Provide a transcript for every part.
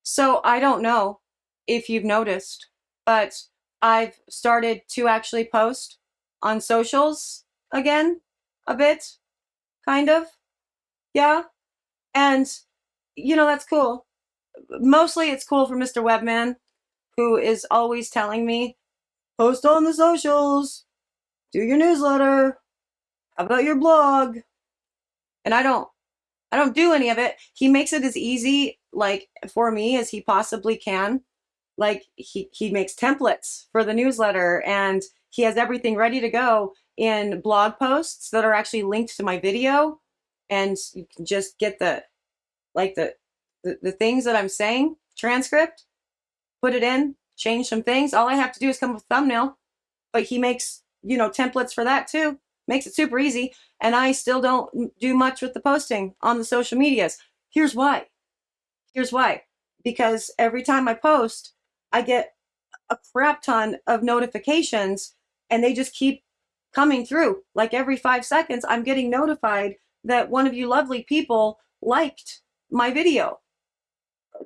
So I don't know if you've noticed, but I've started to actually post on socials again a bit, kind of. Yeah. And, that's cool. Mostly it's cool for Mr. Webman, who is always telling me, post on the socials, do your newsletter, how about your blog? And I don't do any of it. He makes it as easy, like, for me as he possibly can. Like, he makes templates for the newsletter, and he has everything ready to go in blog posts that are actually linked to my video, and you can just get the things that I'm saying, transcript, put it in, change some things. All I have to do is come up with a thumbnail, but he makes, templates for that too. Makes it super easy. And I still don't do much with the posting on the social medias. Here's why. Here's why. Because every time I post, I get a crap ton of notifications, and they just keep coming through. Like every 5 seconds, I'm getting notified that one of you lovely people liked my video,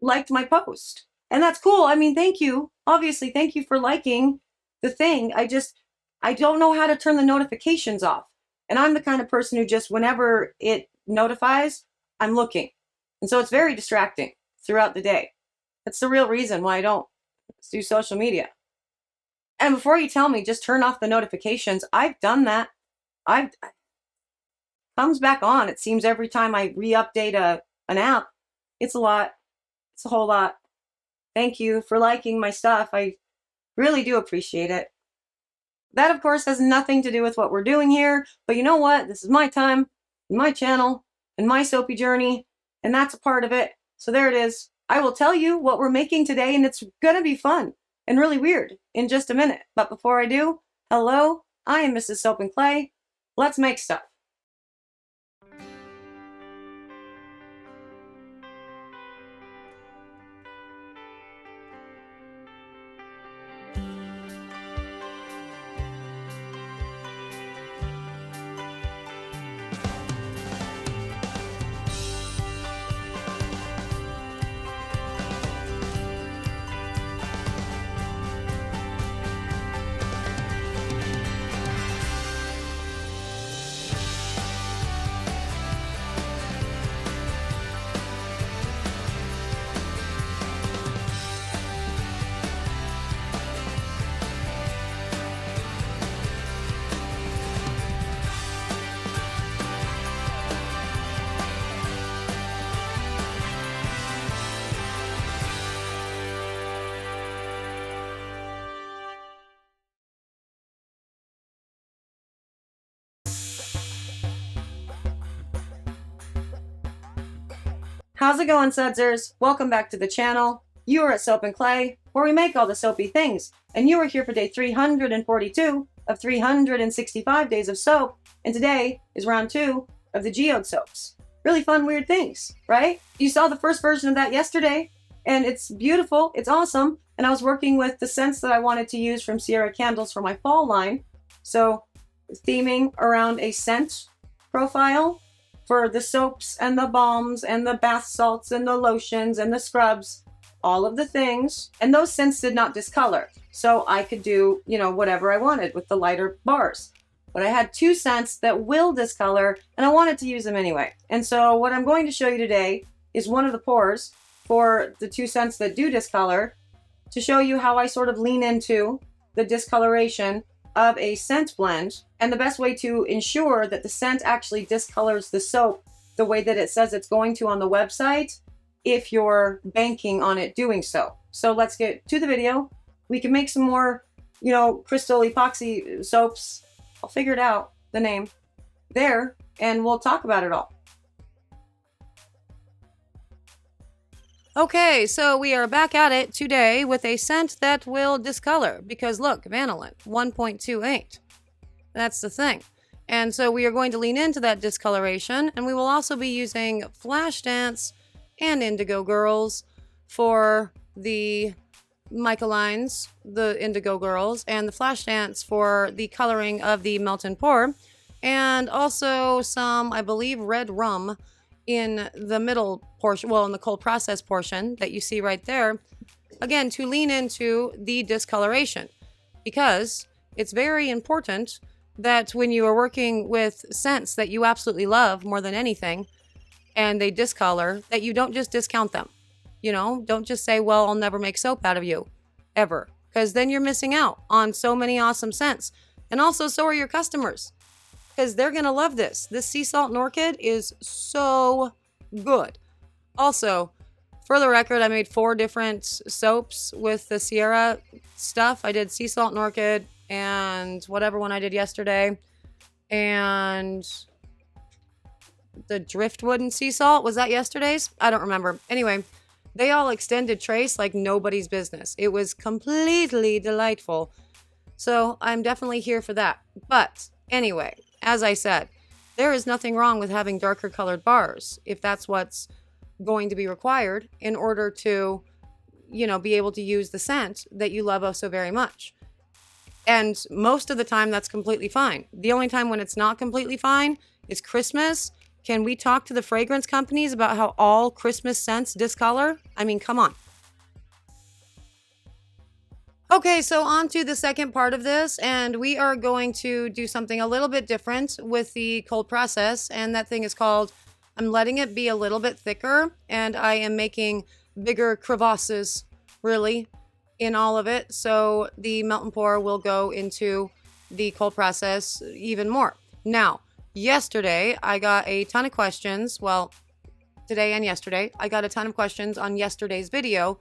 liked my post. And that's cool. I mean, thank you. Obviously, thank you for liking the thing. I don't know how to turn the notifications off. And I'm the kind of person who just, whenever it notifies, I'm looking. And so it's very distracting throughout the day. That's the real reason why I don't do social media. And before you tell me, just turn off the notifications, I've done that. I've comes back on. It seems every time I re-update an app. It's a lot. It's a whole lot. Thank you for liking my stuff. I really do appreciate it. That, of course, has nothing to do with what we're doing here, but you know what? This is my time, my channel, and my soapy journey, and that's a part of it. So there it is. I will tell you what we're making today, and it's gonna be fun and really weird in just a minute. But before I do, hello, I am Mrs. Soap and Clay. Let's make stuff. How's it going, Sudsers? Welcome back to the channel. You are at Soap and Clay, where we make all the soapy things. And you are here for day 342 of 365 days of soap. And today is round 2 of the Geode soaps. Really fun, weird things, right? You saw the first version of that yesterday, and it's beautiful, it's awesome. And I was working with the scents that I wanted to use from Sierra Candles for my fall line. So theming around a scent profile for the soaps and the balms and the bath salts and the lotions and the scrubs, all of the things. And those scents did not discolor. So I could do, whatever I wanted with the lighter bars. But I had 2 scents that will discolor, and I wanted to use them anyway. And so what I'm going to show you today is one of the pours for the 2 scents that do discolor, to show you how I sort of lean into the discoloration of a scent blend, and the best way to ensure that the scent actually discolors the soap the way that it says it's going to on the website, if you're banking on it doing so. So let's get to the video. We can make some more, crystal epoxy soaps. I'll figure it out, the name there, and we'll talk about it all. Okay, so we are back at it today with a scent that will discolor, because look, vanillin, 1.28. That's the thing. And so we are going to lean into that discoloration, and we will also be using Flashdance and Indigo Girls for the mica lines, the Indigo Girls, and the Flashdance for the coloring of the melt and pour, and also some, I believe, red rum in the middle portion, well, in the cold process portion that you see right there, again, to lean into the discoloration, because it's very important that when you are working with scents that you absolutely love more than anything, and they discolor, that you don't just discount them. You know, don't just say, well, I'll never make soap out of you, ever. Because then you're missing out on so many awesome scents. And also, so are your customers. Because they're going to love this. This sea salt and orchid is so good. Also, for the record, I made 4 different soaps with the Sierra stuff. I did sea salt and orchid and whatever one I did yesterday. And the driftwood and sea salt, was that yesterday's? I don't remember. Anyway, they all extended trace like nobody's business. It was completely delightful. So I'm definitely here for that. But anyway, as I said, there is nothing wrong with having darker colored bars if that's what's going to be required in order to, you know, be able to use the scent that you love oh so very much. And most of the time that's completely fine. The only time when it's not completely fine is Christmas. Can we talk to the fragrance companies about how all Christmas scents discolor? I mean, come on. Okay, so on to the second part of this, and we are going to do something a little bit different with the cold process, and that thing is called, I'm letting it be a little bit thicker, and I am making bigger crevasses, really, in all of it, so the melt and pour will go into the cold process even more. Now, yesterday, I got a ton of questions, well, today and yesterday, I got a ton of questions on yesterday's video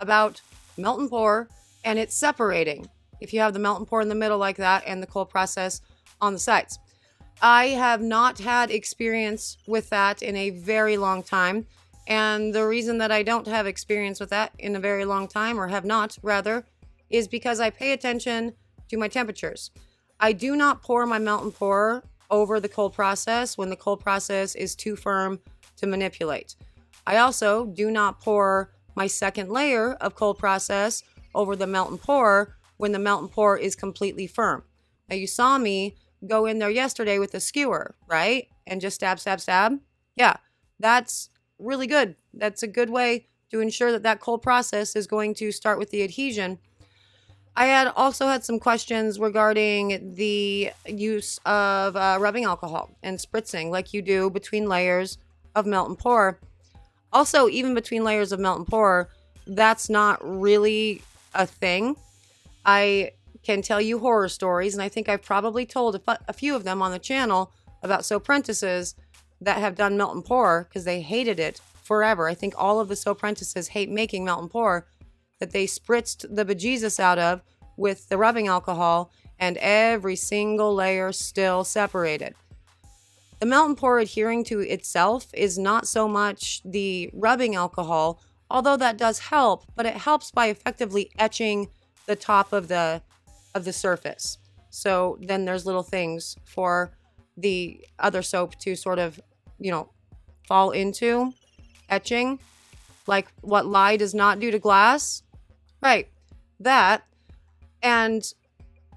about melt and pour, and it's separating if you have the melt and pour in the middle like that and the cold process on the sides. I have not had experience with that in a very long time. And the reason that I don't have experience with that in a very long time, or have not rather, is because I pay attention to my temperatures. I do not pour my melt and pour over the cold process when the cold process is too firm to manipulate. I also do not pour my second layer of cold process over the melt and pour when the melt and pour is completely firm. Now you saw me go in there yesterday with a skewer, right? And just stab, stab, stab. Yeah, that's really good. That's a good way to ensure that that cold process is going to start with the adhesion. I had also had some questions regarding the use of rubbing alcohol and spritzing like you do between layers of melt and pour. Also, even between layers of melt and pour, that's not really a thing. I can tell you horror stories, and I think I've probably told a few of them on the channel about soap apprentices that have done melt and pour because they hated it forever. I think all of the soap apprentices hate making melt and pour, that they spritzed the bejesus out of with the rubbing alcohol, and every single layer still separated. The melt and pour adhering to itself is not so much the rubbing alcohol, although that does help, but it helps by effectively etching the top of the surface. So then there's little things for the other soap to sort of, you know, fall into etching, like what lye does not do to glass. Right, that. And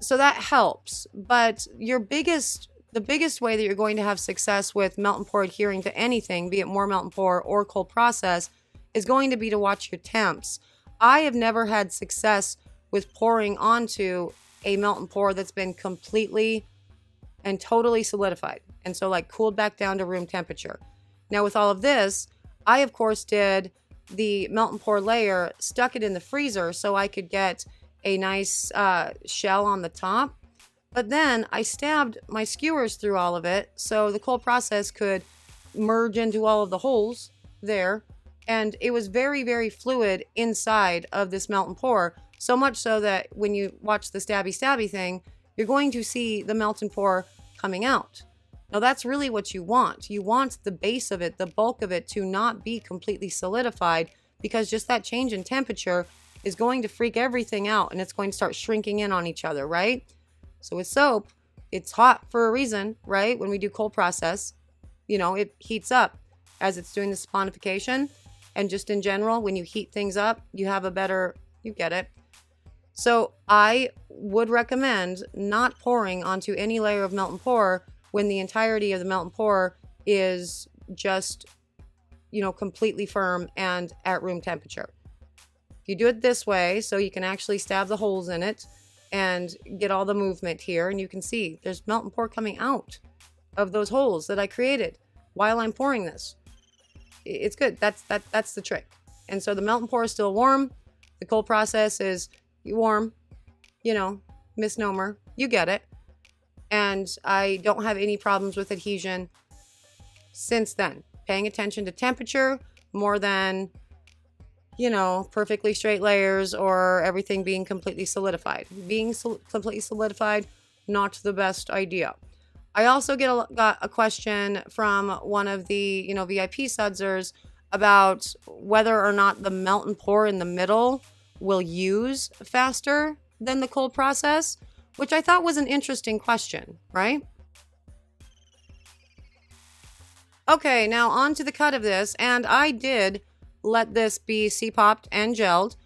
so that helps. But the biggest way that you're going to have success with melt and pour adhering to anything, be it more melt and pour or cold process, is going to be to watch your temps. I have never had success with pouring onto a melt and pour that's been completely and totally solidified, and so like cooled back down to room temperature. Now with all of this, I of course did the melt and pour layer, stuck it in the freezer so I could get a nice shell on the top, but then I stabbed my skewers through all of it so the cold process could merge into all of the holes there. And it was very, very fluid inside of this melt and pour, so much so that when you watch the stabby thing, you're going to see the melt and pour coming out. Now that's really what you want. You want the base of it, the bulk of it, to not be completely solidified, because just that change in temperature is going to freak everything out and it's going to start shrinking in on each other, right? So with soap, it's hot for a reason, right? When we do cold process, you know, it heats up as it's doing the saponification. And just in general, when you heat things up, you have a better, you get it. So I would recommend not pouring onto any layer of melt and pour when the entirety of the melt and pour is just completely firm and at room temperature. If you do it this way, so you can actually stab the holes in it and get all the movement here, and you can see there's melt and pour coming out of those holes that I created while I'm pouring this. It's good. That's the trick. And so the melt and pour is still warm. The cold process is warm, misnomer. You get it. And I don't have any problems with adhesion since then. Paying attention to temperature more than, perfectly straight layers or everything being completely solidified. Being completely solidified, not the best idea. I also got a question from one of the, VIP sudsers about whether or not the melt and pour in the middle will use faster than the cold process, which I thought was an interesting question, right? Okay, now on to the cut of this, and I did let this be C-popped and gelled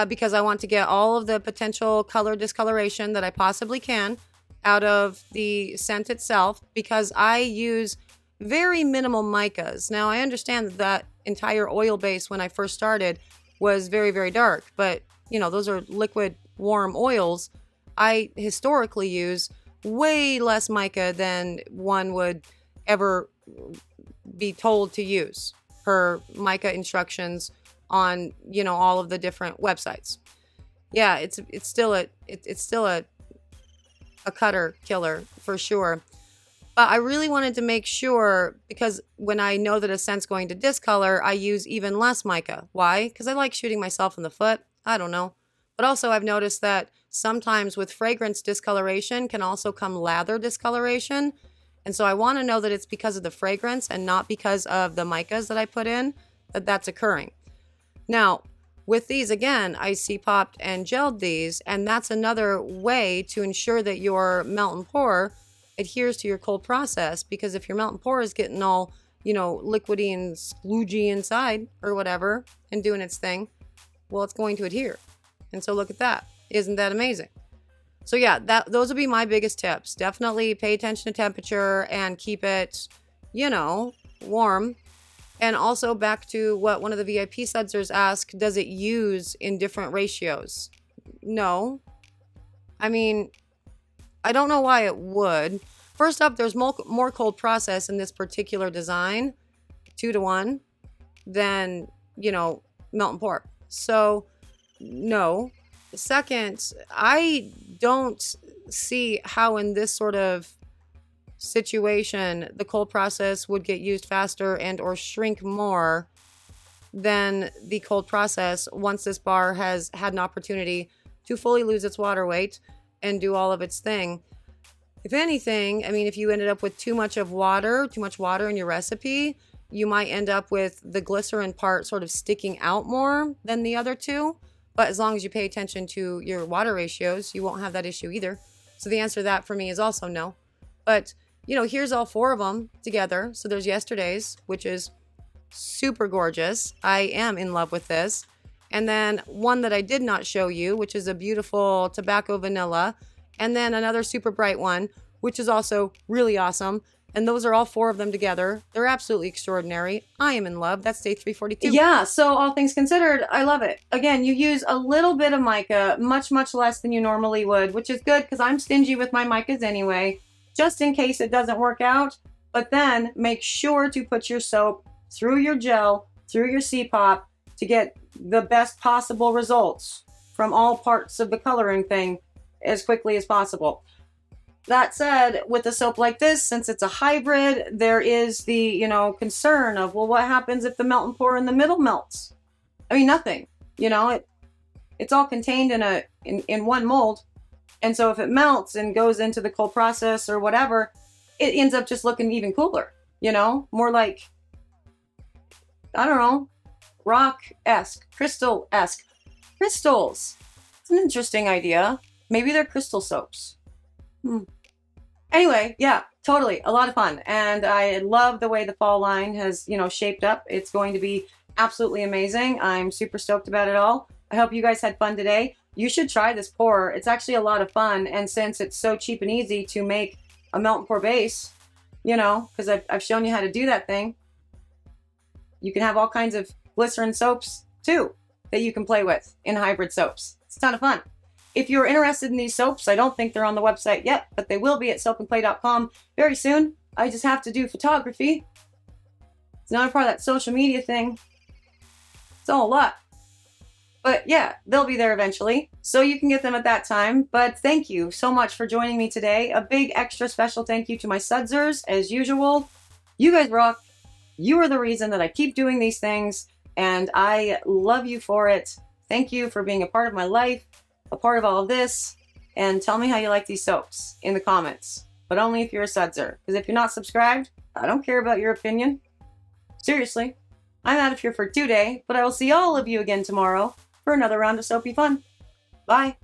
because I want to get all of the potential color discoloration that I possibly can out of the scent itself, because I use very minimal micas. Now, I understand that entire oil base when I first started was very, very dark, but those are liquid warm oils. I historically use way less mica than one would ever be told to use per mica instructions on all of the different websites. Yeah, it's still a cutter killer for sure. But I really wanted to make sure, because when I know that a scent's going to discolor, I use even less mica. Why? Because I like shooting myself in the foot. I don't know. But also I've noticed that sometimes with fragrance discoloration can also come lather discoloration. And so I want to know that it's because of the fragrance and not because of the micas that I put in that's occurring. Now, with these, again, I C-popped and gelled these, and that's another way to ensure that your melt and pour adheres to your cold process, because if your melt and pour is getting all, liquidy and sploogey inside or whatever and doing its thing, well, it's going to adhere. And so look at that. Isn't that amazing? So yeah, those would be my biggest tips. Definitely pay attention to temperature and keep it, warm. And also back to what one of the VIP sudsers asked, does it use in different ratios? No. I mean, I don't know why it would. First up, there's more cold process in this particular design, 2-to-1, than, melt and pour. So, no. Second, I don't see how in this sort of situation the cold process would get used faster and or shrink more than the cold process once this bar has had an opportunity to fully lose its water weight and do all of its thing. If anything, I mean, if you ended up with too much water in your recipe, you might end up with the glycerin part sort of sticking out more than the other two. But as long as you pay attention to your water ratios, you won't have that issue either. So the answer to that for me is also no. But, here's all 4 of them together. So there's yesterday's, which is super gorgeous. I am in love with this. And then one that I did not show you, which is a beautiful tobacco vanilla. And then another super bright one, which is also really awesome. And those are all 4 of them together. They're absolutely extraordinary. I am in love. That's day 342. Yeah, so all things considered, I love it. Again, you use a little bit of mica, much, much less than you normally would, which is good because I'm stingy with my micas anyway, just in case it doesn't work out. But then make sure to put your soap through your gel, through your C-pop to get the best possible results from all parts of the coloring thing as quickly as possible. That said, with a soap like this, since it's a hybrid, there is the, concern of, well, what happens if the melt and pour in the middle melts? I mean, nothing, it's all contained in one mold. And so if it melts and goes into the cold process or whatever, it ends up just looking even cooler, more like, I don't know, rock-esque, crystal-esque. Crystals. It's an interesting idea. Maybe they're crystal soaps. Anyway, yeah, totally. A lot of fun. And I love the way the fall line has, shaped up. It's going to be absolutely amazing. I'm super stoked about it all. I hope you guys had fun today. You should try this pour. It's actually a lot of fun. And since it's so cheap and easy to make a melt and pour base, because I've shown you how to do that thing, You can have all kinds of glycerin soaps too that you can play with in hybrid soaps. It's a ton of fun. If you're interested in these soaps, I don't think they're on the website yet, but they will be at soapandplay.com very soon. I just have to do photography. It's another part of that social media thing. It's all a lot. But yeah, they'll be there eventually, so you can get them at that time. But thank you so much for joining me today. A big extra special thank you to my sudsers, as usual. You guys rock. You are the reason that I keep doing these things, and I love you for it. Thank you for being a part of my life, a part of all of this, and tell me how you like these soaps in the comments, but only if you're a sudser, because if you're not subscribed, I don't care about your opinion. Seriously, I'm out of here for today, but I will see all of you again tomorrow for another round of soapy fun. Bye.